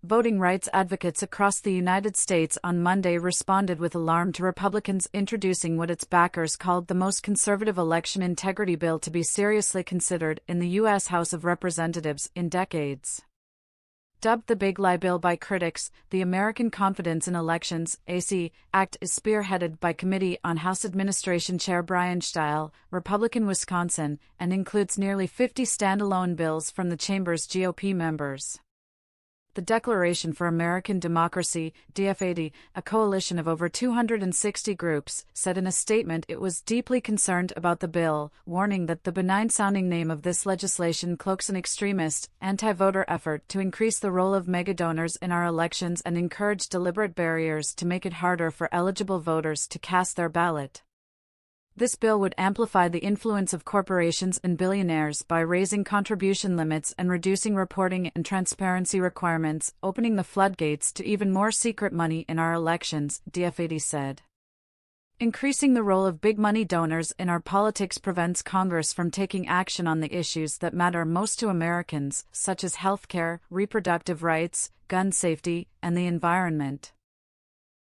Voting rights advocates across the United States on Monday responded with alarm to Republicans introducing what its backers called the most conservative election integrity bill to be seriously considered in the U.S. House of Representatives in decades. Dubbed the Big Lie Bill by critics, the American Confidence in Elections (AC) Act is spearheaded by Committee on House Administration Chair Brian Steil, Republican Wisconsin, and includes nearly 50 standalone bills from the chamber's GOP members. The Declaration for American Democracy, DFAD, a coalition of over 260 groups, said in a statement it was deeply concerned about the bill, warning that the benign-sounding name of this legislation cloaks an extremist, anti-voter effort to increase the role of megadonors in our elections and encourage deliberate barriers to make it harder for eligible voters to cast their ballot. This bill would amplify the influence of corporations and billionaires by raising contribution limits and reducing reporting and transparency requirements, opening the floodgates to even more secret money in our elections, DFAD said. Increasing the role of big money donors in our politics prevents Congress from taking action on the issues that matter most to Americans, such as health care, reproductive rights, gun safety, and the environment.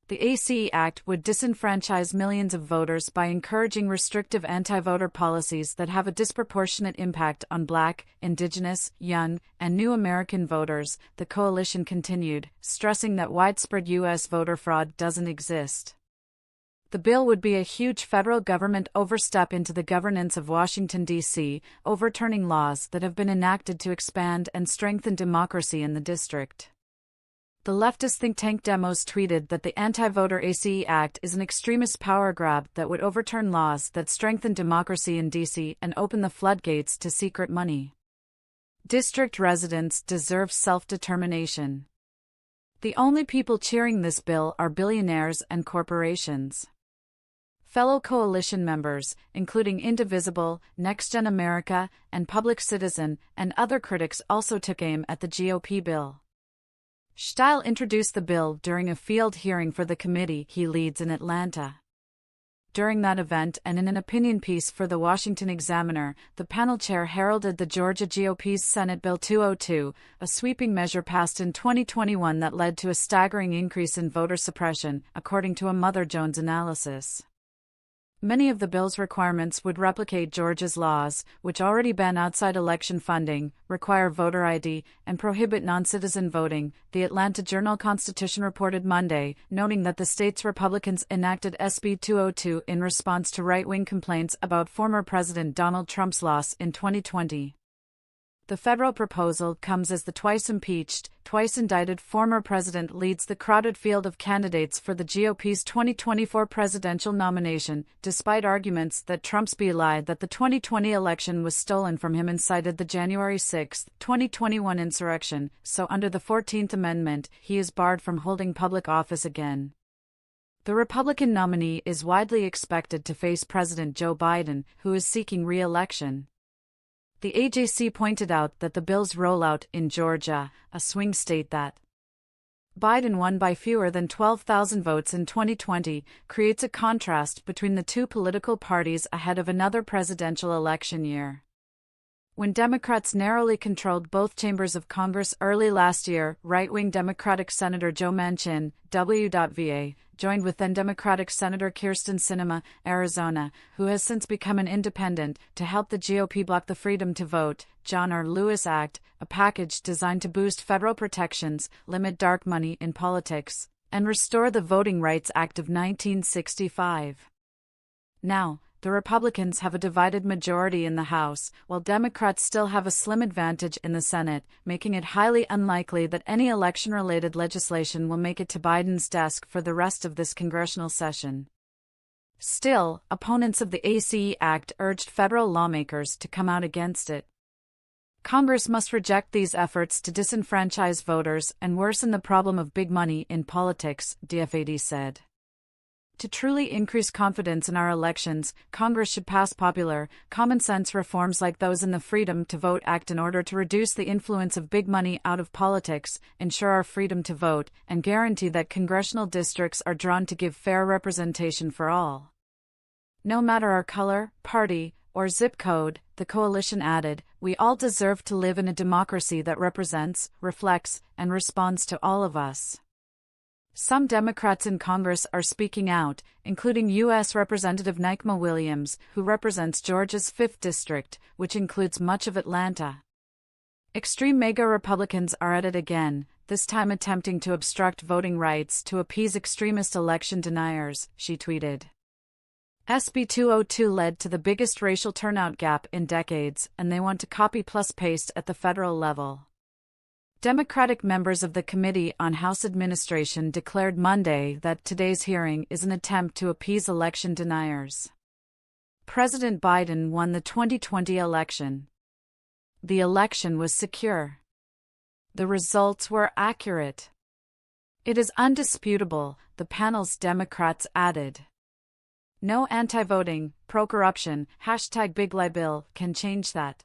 The ACE Act would disenfranchise millions of voters by encouraging restrictive anti-voter policies that have a disproportionate impact on Black, Indigenous, young, and new American voters, the coalition continued, stressing that widespread U.S. voter fraud doesn't exist. The bill would be a huge federal government overstep into the governance of Washington, D.C., overturning laws that have been enacted to expand and strengthen democracy in the district. The leftist think tank Demos tweeted that the Anti-Voter ACE Act is an extremist power grab that would overturn laws that strengthen democracy in D.C. and open the floodgates to secret money. District residents deserve self-determination. The only people cheering this bill are billionaires and corporations. Fellow coalition members, including Indivisible, Next Gen America, and Public Citizen, and other critics also took aim at the GOP bill. Steil introduced the bill during a field hearing for the committee he leads in Atlanta. During that event and in an opinion piece for the Washington Examiner, the panel chair heralded the Georgia GOP's Senate Bill 202, a sweeping measure passed in 2021 that led to a staggering increase in voter suppression, according to a Mother Jones analysis. Many of the bill's requirements would replicate Georgia's laws, which already ban outside election funding, require voter ID, and prohibit non-citizen voting, the Atlanta Journal-Constitution reported Monday, noting that the state's Republicans enacted SB 202 in response to right-wing complaints about former President Donald Trump's loss in 2020. The federal proposal comes as the twice-impeached, twice-indicted former president leads the crowded field of candidates for the GOP's 2024 presidential nomination, despite arguments that Trump's lied that the 2020 election was stolen from him and cited the January 6, 2021 insurrection, so under the 14th Amendment, he is barred from holding public office again. The Republican nominee is widely expected to face President Joe Biden, who is seeking re-election. The AJC pointed out that the bill's rollout in Georgia, a swing state that Biden won by fewer than 12,000 votes in 2020, creates a contrast between the two political parties ahead of another presidential election year. When Democrats narrowly controlled both chambers of Congress early last year, right-wing Democratic Senator Joe Manchin, W.Va., joined with then-Democratic Senator Kyrsten Sinema, Arizona, who has since become an independent, to help the GOP block the Freedom to Vote, John R. Lewis Act, a package designed to boost federal protections, limit dark money in politics, and restore the Voting Rights Act of 1965. Now, the Republicans have a divided majority in the House, while Democrats still have a slim advantage in the Senate, making it highly unlikely that any election-related legislation will make it to Biden's desk for the rest of this congressional session. Still, opponents of the ACE Act urged federal lawmakers to come out against it. Congress must reject these efforts to disenfranchise voters and worsen the problem of big money in politics, DFAD said. To truly increase confidence in our elections, Congress should pass popular, common-sense reforms like those in the Freedom to Vote Act in order to reduce the influence of big money out of politics, ensure our freedom to vote, and guarantee that congressional districts are drawn to give fair representation for all. No matter our color, party, or zip code, the coalition added, "We all deserve to live in a democracy that represents, reflects, and responds to all of us." Some Democrats in Congress are speaking out, including U.S. Representative Nikema Williams, who represents Georgia's 5th District, which includes much of Atlanta. Extreme MAGA Republicans are at it again, this time attempting to obstruct voting rights to appease extremist election deniers, she tweeted. SB 202 led to the biggest racial turnout gap in decades, and they want to copy plus paste at the federal level. Democratic members of the Committee on House Administration declared Monday that today's hearing is an attempt to appease election deniers. President Biden won the 2020 election. The election was secure. The results were accurate. It is undisputable, the panel's Democrats added. No anti-voting, pro-corruption, #BigLieBill can change that.